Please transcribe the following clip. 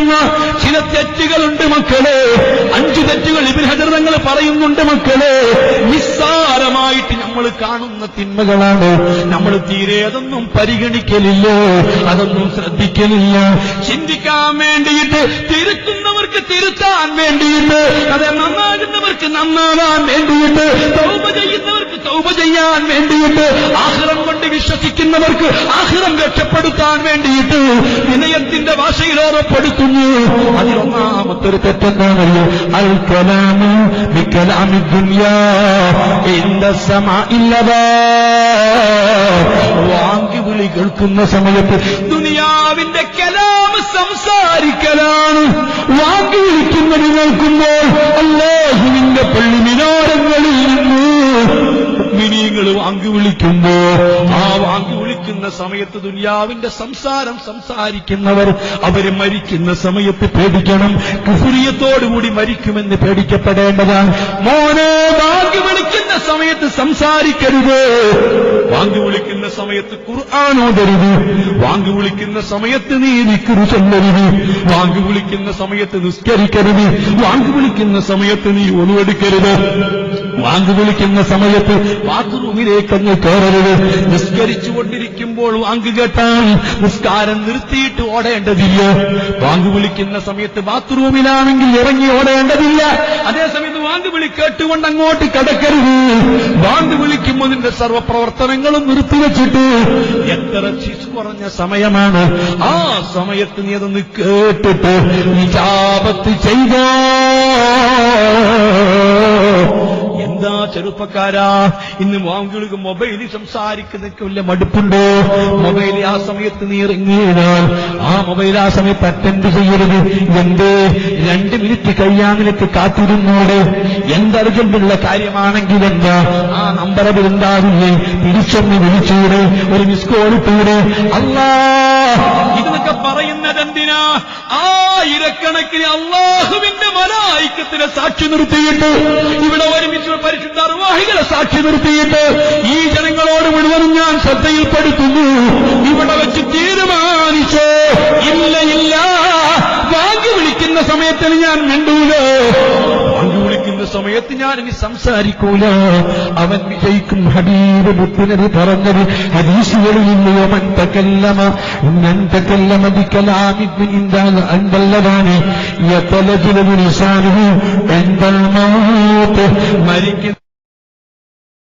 ചെയ്യുന്ന ചില തെറ്റുകളുണ്ട് മക്കളെ. 5 തെറ്റുകൾ ഇബ്നു ഹജർ തങ്ങൾ പറയുന്നുണ്ട് മക്കളെ. നിസ്സാരമായിട്ട് നമ്മൾ കാണുന്ന തിന്മകളാണ്. നമ്മൾ തീരെ അതൊന്നും പരിഗണിക്കലില്ല, അതൊന്നും ശ്രദ്ധിക്കലില്ല. ചിന്തിക്കാൻ വേണ്ടിയിട്ട്, തിരുത്തുന്നവർക്ക് തിരുത്താൻ വേണ്ടിയിട്ട്, അതെ നന്നാകുന്നവർക്ക് നന്നാകാൻ വേണ്ടിയിട്ട്, തൗബ ചെയ്യുന്നവർക്ക് തൗബ ചെയ്യാൻ വേണ്ടിയിട്ട്, ആഖിറം കൊണ്ട് വിശ്വസിക്കുന്നവർക്ക് ആഖിറം രക്ഷപ്പെടുത്താൻ വേണ്ടിയിട്ട് വിനയത്തിന്റെ ഭാഷയിൽ ഓർമ്മപ്പെടുത്തുന്നു. അതിലൊന്നാമത്തൊരു തെറ്റെന്താണല്ലോ, അൽ കലാമു ബികലാമി ദുനിയാ ഇൻദ സമാഇല്ലദാ. വാങ്കി വിളി കേൾക്കുന്ന സമയത്ത് ദുനിയാവിന്റെ കലാമ് സംസാരിക്കലാണ്. വാങ്കി വിളിക്കുന്നത് കേൾക്കുമ്പോൾ അല്ലാഹുവിന്റെ പള്ളി മിനാരങ്ങളിൽ നിന്ന് മുഅ്മിനീങ്ങൾ വാങ്കി വിളിക്കുമ്പോ, ആ വാങ്കി വിളിക്കുന്ന സമയത്ത് ദുനിയാവിന്റെ സംസാരിക്കുന്നവർ അവര് മരിക്കുന്ന സമയത്ത് പേടിക്കണം. കുഫ്രിയത്തോടുകൂടി മരിക്കുമെന്ന് പേടിക്കപ്പെടേണ്ടതാണ്. മോനെ, വാങ്കി വിളിക്കുന്ന സമയത്ത് സംസാരിക്കരുത്. വാങ്കി വിളിക്കുന്ന സമയത്ത് ഖുർആൻ ഓതരുത്. വാങ്കി വിളിക്കുന്ന സമയത്ത് നീ ദിക്ർ ചൊല്ലരുത്. വാങ്കി വിളിക്കുന്ന സമയത്ത് നിസ്കരിക്കരുത്. വാങ്കി വിളിക്കുന്ന സമയത്ത് നീ ഒന്നുമെടുക്കരുത്. വാങ്കി വിളിക്കുന്ന സമയത്ത് ബാത്റൂമിലേക്ക് അങ്ങ് കയറരുത്. നിസ്കരിച്ചുകൊണ്ടിരിക്കുമ്പോൾ വാങ്ക് കേട്ടാൽ നിസ്കാരം നിർത്തിയിട്ട് ഓടേണ്ടതില്ല. വാങ്ക് വിളിക്കുന്ന സമയത്ത് ബാത്റൂമിലാണെങ്കിൽ ഇറങ്ങി ഓടേണ്ടതില്ല. അതേസമയത്ത് വാങ്ക് വിളി കേട്ടുകൊണ്ട് അങ്ങോട്ട് കടക്കരുത്. വാങ്ക് വിളിക്കുമ്പോൾ നിന്റെ സർവ്വപ്രവർത്തനങ്ങളും നിർത്തിവെച്ചിട്ട്, എത്ര കുറഞ്ഞ സമയമാണ്, ആ സമയത്ത് നീ അതൊന്ന് കേട്ടിട്ട് ഇജാബത്ത് ചെയ്തോ. എന്താ ചെറുപ്പക്കാരാ, ഇന്ന് വാങ്കുകൾക്ക് മൊബൈലിൽ സംസാരിക്കുന്നതൊക്കെ വല്ല മടുപ്പുണ്ടോ? മൊബൈലിൽ ആ സമയത്ത് നീ ഇറങ്ങിയാൽ ആ മൊബൈൽ ആ സമയത്ത് അറ്റൻഡ് ചെയ്യരുത്. എന്തേ? 2 മിനിറ്റ് കഴിയാൻ നിനക്ക് കാത്തിരുന്നോട്. എന്തർജന്റുള്ള കാര്യമാണെങ്കിൽ എന്താ, ആ നമ്പർ അതിലുണ്ടാവില്ലേ, തിരിച്ചൊന്ന് വിളിച്ചൂടെ, ഒരു മിസ് കോൾ ഇട്ടൂടെ. അല്ലാ, ഇതൊക്കെ പറയുന്നത് എന്തിനാ? ആയിരക്കണക്കിന് അല്ലാഹുവിന്റെ മലായിക്കത്തിനെ സാക്ഷി നിർത്തിയിട്ട്, ഇവിടെ ഒരുമിച്ച് പരിശുദ്ധ അർവാഹികളെ സാക്ഷി നിർത്തിയിട്ട് ഈ ജനങ്ങളോട് മുഴുവനും ഞാൻ ശ്രദ്ധയിൽപ്പെടുത്തുന്നു. ഇവിടെ വെച്ച് തീരുമാനിച്ചോ? ഇല്ല, വാങ്ക് വിളിക്കുന്ന സമയത്തിന് ഞാൻ മിണ്ടൂല. വാങ്ക് വിളിക്കുന്ന സമയത്ത് ഞാൻ ഇനി സംസാരിക്കൂല. അവൻ വിജയിക്കും. ഹബീബ് മുത്തുനബി പറഞ്ഞത് ഹദീസുകളിൽ നിന്ന്, മൻ തകല്ലമ ബികലാമിൻ ഇൻദല്ലദാനി യതലജലു ലിസാനുഹു ഇൻദൽ മൗത്ത്. മരിക്കുന്ന